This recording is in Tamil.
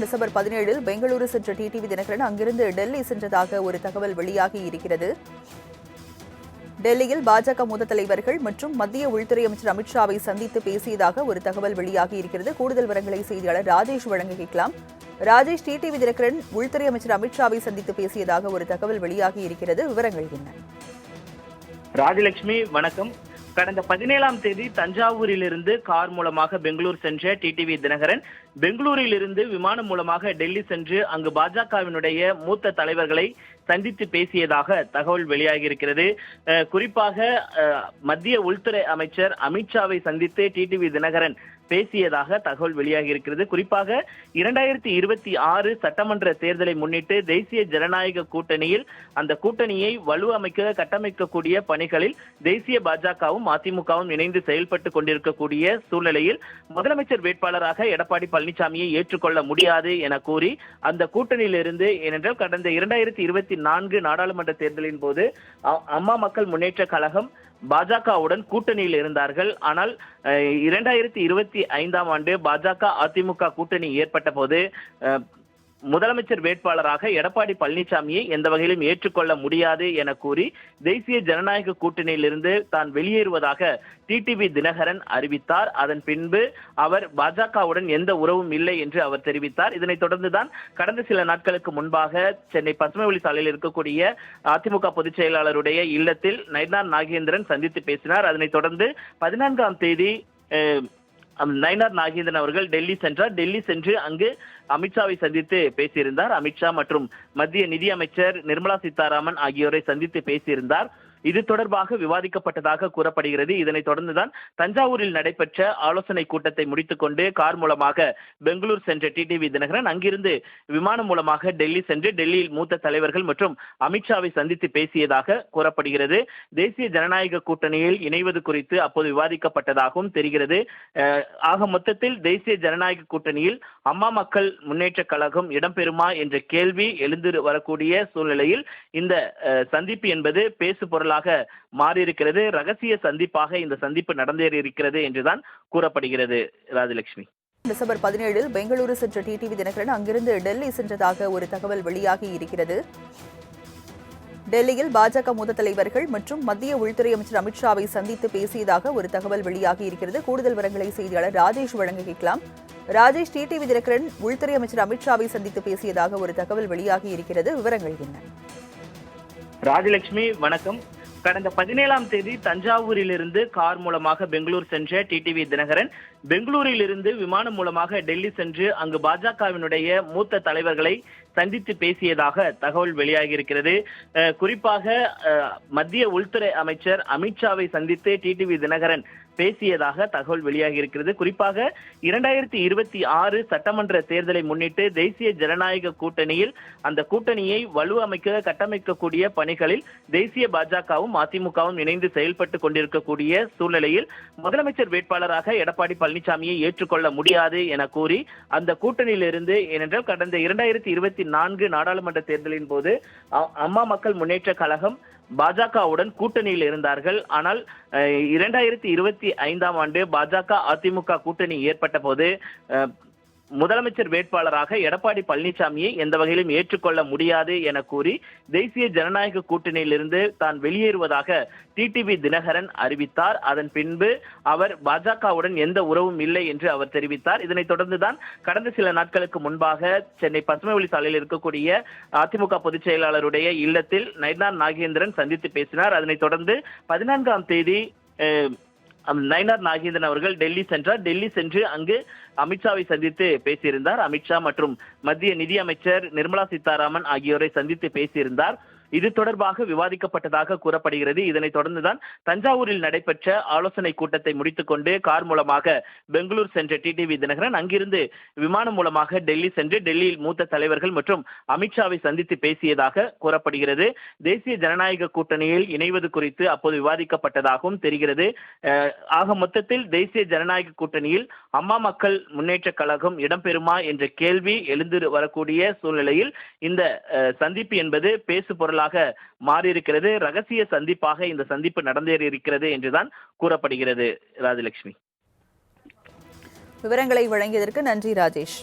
டிசம்பர் 17 பெங்களூரு சென்ற டிடிவி தினகரன் அங்கிருந்து டெல்லி சென்றதாக ஒரு தகவல் வெளியாகி இருக்கிறது. டெல்லியில் பாஜக மூத்த தலைவர்கள் மற்றும் மத்திய உள்துறை அமைச்சர் அமித்ஷாவை சந்தித்து பேசியதாக ஒரு தகவல் வெளியாகி இருக்கிறது. கூடுதல் விவரங்களை செய்தியாளர் ராஜேஷ் வழங்க கேட்கலாம். ராஜேஷ், டிடிவி தினகரன் உள்துறை அமைச்சர் அமித்ஷாவை சந்தித்து பேசியதாக ஒரு தகவல் வெளியாகி இருக்கிறது. விவரங்கள் என்ன? ராஜலட்சுமி, வணக்கம். கடந்த 17ஆம் தேதி தஞ்சாவூரிலிருந்து கார் மூலமாக பெங்களூர் சென்ற டிடிவி தினகரன் பெங்களூரில் இருந்து விமானம் மூலமாக டெல்லி சென்று அங்கு பாஜகவினுடைய மூத்த தலைவர்களை சந்தித்து பேசியதாக தகவல் வெளியாகி இருக்கிறது. குறிப்பாக மத்திய உள்துறை அமைச்சர் அமித்ஷாவை சந்தித்து டிடிவி தினகரன் பேசியதாக தகவல் வெளியாகி இருக்கிறது. குறிப்பாக 2026 சட்டமன்ற தேர்தலை முன்னிட்டு தேசிய ஜனநாயக கூட்டணியில் அந்த கூட்டணியை வலுவமைக்க கட்டமைக்கக்கூடிய பணிகளில் தேசிய பாஜகவும் அதிமுகவும் இணைந்து செயல்பட்டு கொண்டிருக்கக்கூடிய சூழ்நிலையில் முதலமைச்சர் வேட்பாளராக எடப்பாடி பழனிசாமியை ஏற்றுக்கொள்ள முடியாது என கூறி அந்த கூட்டணியிலிருந்து, ஏனென்றால் கடந்த 2024 நாடாளுமன்ற தேர்தலின் போது அம்மா மக்கள் முன்னேற்ற கழகம் பாஜகவுடன் கூட்டணியில் இருந்தார்கள். ஆனால் 2025ஆம் ஆண்டு பாஜக அதிமுக கூட்டணி ஏற்பட்ட போது முதலமைச்சர் வேட்பாளராக எடப்பாடி பழனிசாமியை எந்த வகையிலும் ஏற்றுக்கொள்ள முடியாது என கூறி தேசிய ஜனநாயக கூட்டணியிலிருந்து தான் வெளியேறுவதாக டிடிவி தினகரன் அறிவித்தார். அதன் பின்பு அவர் பாஜகவுடன் எந்த உறவும் இல்லை என்று அவர் தெரிவித்தார். இதனைத் தொடர்ந்துதான் கடந்த சில நாட்களுக்கு முன்பாக சென்னை பசுமைவழி சாலையில் இருக்கக்கூடிய அதிமுக பொதுச் செயலாளருடைய இல்லத்தில் நயினார் நாகேந்திரன் சந்தித்து பேசினார். அதனைத் தொடர்ந்து 14ஆம் தேதி நயினார் நாகேந்திரன் அவர்கள் டெல்லி சென்றார். டெல்லி சென்று அங்கு அமித்ஷாவை சந்தித்து பேசியிருந்தார். அமித்ஷா மற்றும் மத்திய நிதி அமைச்சர் நிர்மலா சீதாராமன் ஆகியோரை சந்தித்து பேசியிருந்தார். இது தொடர்பாக விவாதிக்கப்பட்டதாக கூறப்படுகிறது. இதனைத் தொடர்ந்துதான் தஞ்சாவூரில் நடைபெற்ற ஆலோசனை கூட்டத்தை முடித்துக் கொண்டு கார் மூலமாக பெங்களூர் சென்ற டிடிவி தினகரன் அங்கிருந்து விமானம் மூலமாக டெல்லி சென்று டெல்லியில் மூத்த தலைவர்கள் மற்றும் அமித்ஷாவை சந்தித்து பேசியதாக கூறப்படுகிறது. தேசிய ஜனநாயக கூட்டணியில் இணைவது குறித்து அப்போது விவாதிக்கப்பட்டதாகவும் தெரிகிறது. ஆக மொத்தத்தில் தேசிய ஜனநாயக கூட்டணியில் அம்மா மக்கள் முன்னேற்ற கழகம் இடம்பெறுமா என்ற கேள்வி எழுந்து வரக்கூடிய சூழ்நிலையில் இந்த சந்திப்பு என்பது பேசு பொருளாக மாறியிருக்கிறது. ரகசிய சந்திப்பாக இந்த சந்திப்பு நடந்தேறியிருக்கிறது என்றுதான் கூறப்படுகிறது. ராஜலட்சுமி, டிசம்பர் 17 பெங்களூரு சென்ற டிடிவி தினகரன் அங்கிருந்து டெல்லி சென்றதாக ஒரு தகவல் வெளியாகி இருக்கிறது. டெல்லியில் பாஜக மூத்த தலைவர்கள் மற்றும் மத்திய உள்துறை அமைச்சர் அமித்ஷாவை சந்தித்து பேசியதாக ஒரு தகவல் வெளியாகி இருக்கிறது. கூடுதல் விவரங்களை செய்தியாளர் ராஜேஷ் வழங்க கேட்கலாம். ராஜேஷ், டிடிவி தினகரன் உள்துறை அமைச்சர் அமித்ஷாவை சந்தித்து பேசியதாக ஒரு தகவல் வெளியாகி இருக்கிறது. விவரங்கள் என்ன? ராஜலட்சுமி, வணக்கம். கடந்த 17ஆம் தேதி தஞ்சாவூரிலிருந்து கார் மூலமாக பெங்களூர் சென்ற டிடிவி தினகரன் பெங்களூரில் இருந்து விமானம் மூலமாக டெல்லி சென்று அங்கு பாஜகவினுடைய மூத்த தலைவர்களை சந்தித்து பேசியதாக தகவல் வெளியாகி இருக்கிறது. குறிப்பாக மத்திய உள்துறை அமைச்சர் அமித்ஷாவை சந்தித்து டிடிவி தினகரன் பேசியதாக தகவல் வெளியாகி இருக்கிறது. குறிப்பாக 2026 சட்டமன்ற தேர்தலை முன்னிட்டு தேசிய ஜனநாயக கூட்டணியில் அந்த கூட்டணியை வலுவமைக்க கட்டமைக்கக்கூடிய பணிகளில் தேசிய பாஜகவும் அதிமுகவும் இணைந்து செயல்பட்டு கொண்டிருக்கக்கூடிய சூழ்நிலையில் முதலமைச்சர் வேட்பாளராக எடப்பாடி பழனிசாமியை ஏற்றுக்கொள்ள முடியாது என கூறி அந்த கூட்டணியிலிருந்து, ஏனென்றால் கடந்த 2024 நாடாளுமன்ற தேர்தலின் போது அம்மா மக்கள் முன்னேற்ற கழகம் பாஜகவுடன் கூட்டணியில் இருந்தார்கள். ஆனால் 2025ஆம் ஆண்டு பாஜக அதிமுக கூட்டணி ஏற்பட்ட போது முதலமைச்சர் வேட்பாளராக எடப்பாடி பழனிசாமியை எந்த வகையிலும் ஏற்றுக்கொள்ள முடியாது என கூறி தேசிய ஜனநாயக கூட்டணியிலிருந்து தான் வெளியேறுவதாக டிடிவி தினகரன் அறிவித்தார். அதன் பின்பு அவர் பாஜகவுடன் எந்த உறவும் இல்லை என்று அவர் தெரிவித்தார். இதனைத் தொடர்ந்துதான் கடந்த சில நாட்களுக்கு முன்பாக சென்னை பசுமைவழி சாலையில் இருக்கக்கூடிய அதிமுக பொதுச் செயலாளருடைய இல்லத்தில் நயினார் நாகேந்திரன் சந்தித்து பேசினார். அதனைத் தொடர்ந்து 14ஆம் தேதி நயினார் நாகேந்திரன் அவர்கள் டெல்லி சென்றார். டெல்லி சென்று அங்கு அமித்ஷாவை சந்தித்து பேசியிருந்தார். அமித்ஷா மற்றும் மத்திய நிதி அமைச்சர் நிர்மலா சீதாராமன் ஆகியோரை சந்தித்து பேசியிருந்தார். இது தொடர்பாக விவாதிக்கப்பட்டதாக கூறப்படுகிறது. இதனைத் தொடர்ந்துதான் தஞ்சாவூரில் நடைபெற்ற ஆலோசனை கூட்டத்தை முடித்துக் கொண்டு கார் மூலமாக பெங்களூர் சென்ற டிடிவி தினகரன் அங்கிருந்து விமானம் மூலமாக டெல்லி சென்று டெல்லியில் மூத்த தலைவர்கள் மற்றும் அமித்ஷாவை சந்தித்து பேசியதாக கூறப்படுகிறது. தேசிய ஜனநாயக கூட்டணியில் இணைவது குறித்து அப்போது விவாதிக்கப்பட்டதாகவும் தெரிகிறது. ஆக மொத்தத்தில் தேசிய ஜனநாயக கூட்டணியில் அம்மா மக்கள் முன்னேற்ற கழகம் இடம்பெறுமா என்ற கேள்வி எழுந்து வரக்கூடிய சூழ்நிலையில் இந்த சந்திப்பு என்பது பேசு பொருளாக மாறியிருக்கிறது. ரகசிய சந்திப்பாக இந்த சந்திப்பு நடந்தேறியிருக்கிறது என்றுதான் கூறப்படுகிறது. ராஜலட்சுமி, விவரங்களை வழங்கியதற்கு நன்றி ராஜேஷ்.